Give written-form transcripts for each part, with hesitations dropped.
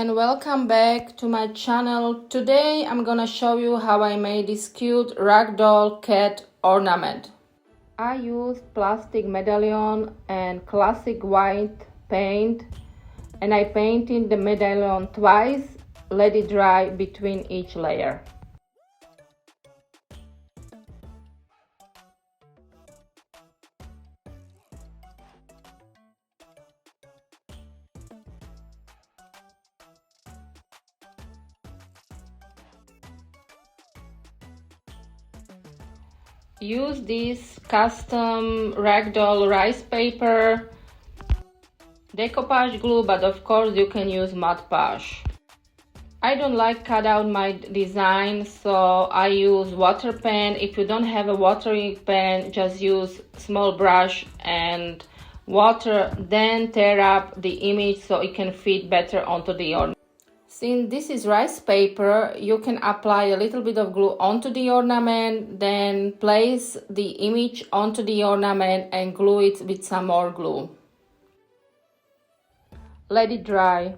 and welcome back to my channel. Today I'm gonna show you how I made this cute ragdoll cat ornament. I used plastic medallion and classic white paint, and I painted the medallion twice, let it dry between each layer. Use this custom ragdoll rice paper, decoupage glue, but of course you can use Mod Podge. I don't like cut out my design, so I use water pen. If you don't have a watering pen, just use small brush and water, then tear up the image so it can fit better onto the ornament. Since this is rice paper, you can apply a little bit of glue onto the ornament, then place the image onto the ornament and glue it with some more glue. Let it dry.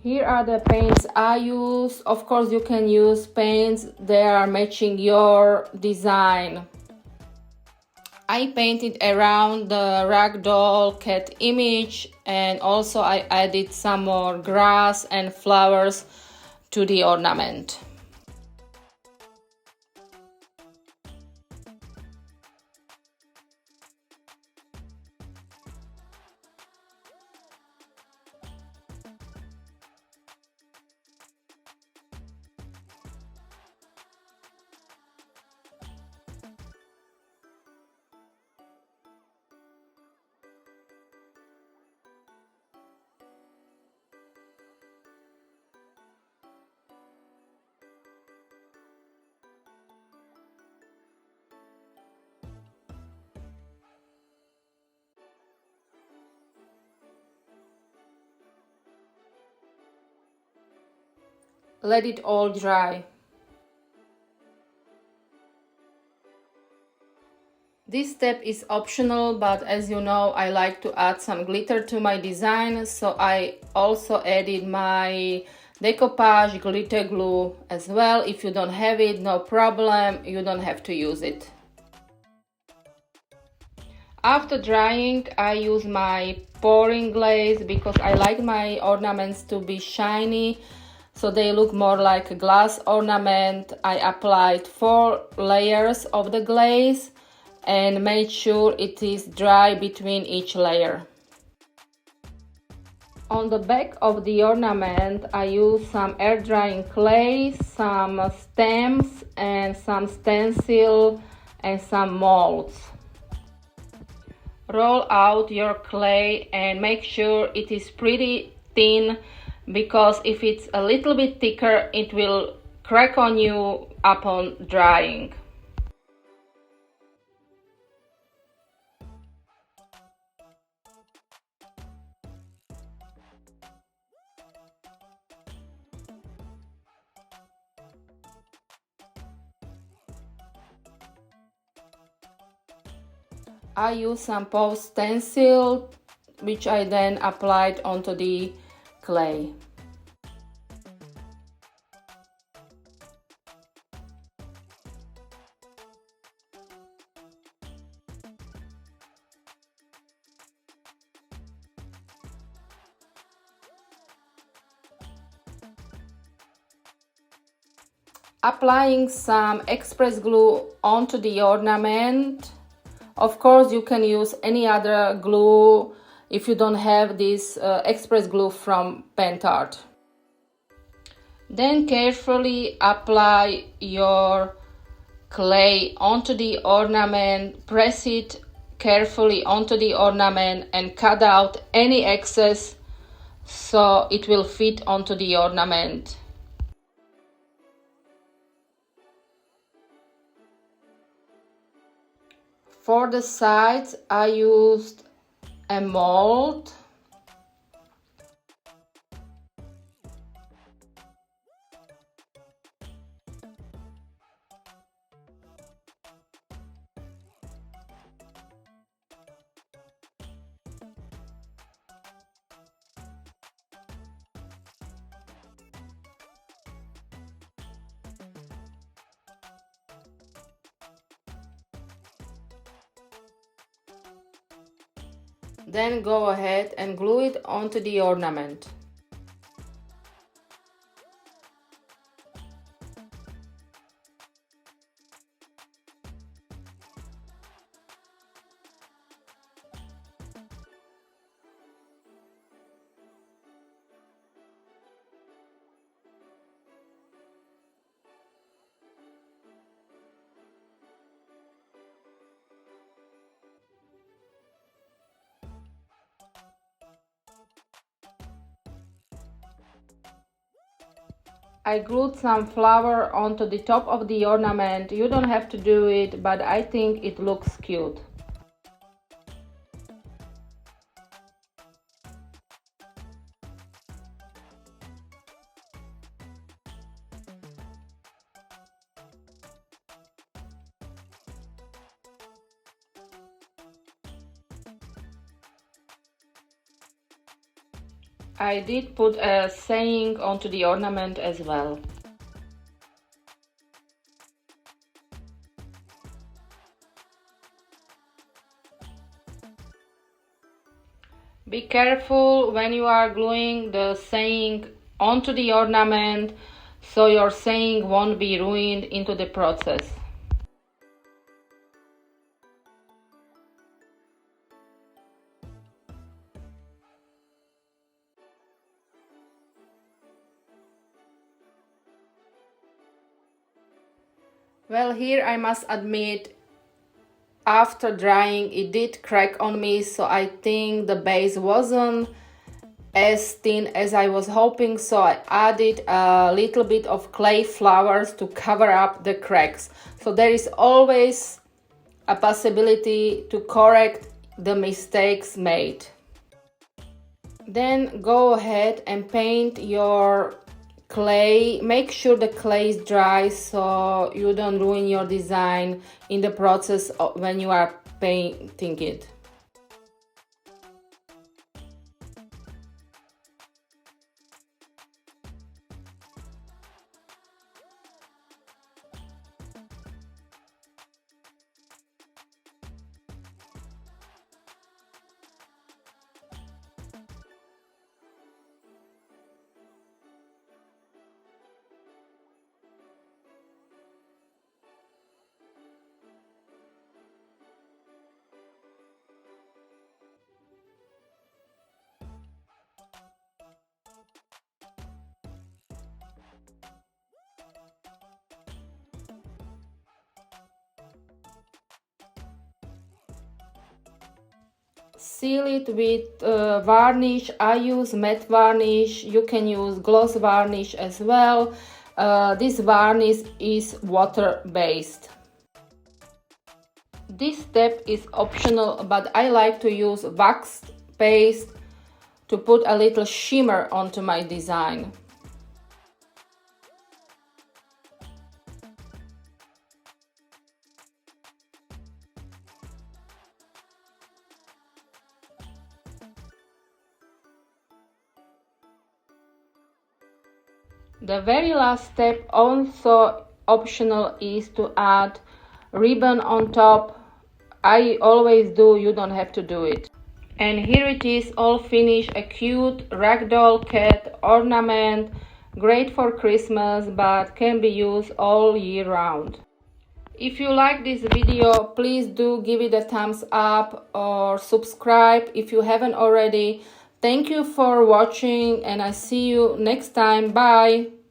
Here are the paints I use. Of course, you can use paints that are matching your design. I painted around the ragdoll cat image, and also I added some more grass and flowers to the ornament. Let it all dry. This step is optional, but as you know, I like to add some glitter to my design, so I also added my Decoupage glitter glue as well. If you don't have it, no problem, you don't have to use it. After drying, I use my pouring glaze because I like my ornaments to be shiny, so they look more like a glass ornament. I applied 4 layers of the glaze and made sure it is dry between each layer. On the back of the ornament, I use some air drying clay, some stamps and some stencil and some molds. Roll out your clay and make sure it is pretty thin, because if it's a little bit thicker, it will crack on you upon drying. I use some post stencil, which I then applied onto the clay. Applying some express glue onto the ornament. Of course, you can use any other glue if you don't have this express glue from Pentart. Then carefully apply your clay onto the ornament, press it carefully onto the ornament and cut out any excess so it will fit onto the ornament. For the sides, I used a mold. Then go ahead and glue it onto the ornament. I glued some flower onto the top of the ornament. You don't have to do it, but I think it looks cute. I did put a saying onto the ornament as well. Be careful when you are gluing the saying onto the ornament, so your saying won't be ruined into the process. Well, here I must admit, after drying it did crack on me, so I think the base wasn't as thin as I was hoping, so I added a little bit of clay flowers to cover up the cracks. So there is always a possibility to correct the mistakes made. Then go ahead and paint your clay. Make sure the clay is dry so you don't ruin your design in the process when you are painting it. Seal it with varnish. I use matte varnish. You can use gloss varnish as well. This varnish is water based. This step is optional, but I like to use wax paste to put a little shimmer onto my design. The very last step, also optional, is to add ribbon on top. I always do, you don't have to do it. And here it is, all finished, a cute ragdoll cat ornament, great for Christmas but can be used all year round. If you like this video, please do give it a thumbs up or subscribe if you haven't already. Thank you for watching and I see you next time. Bye!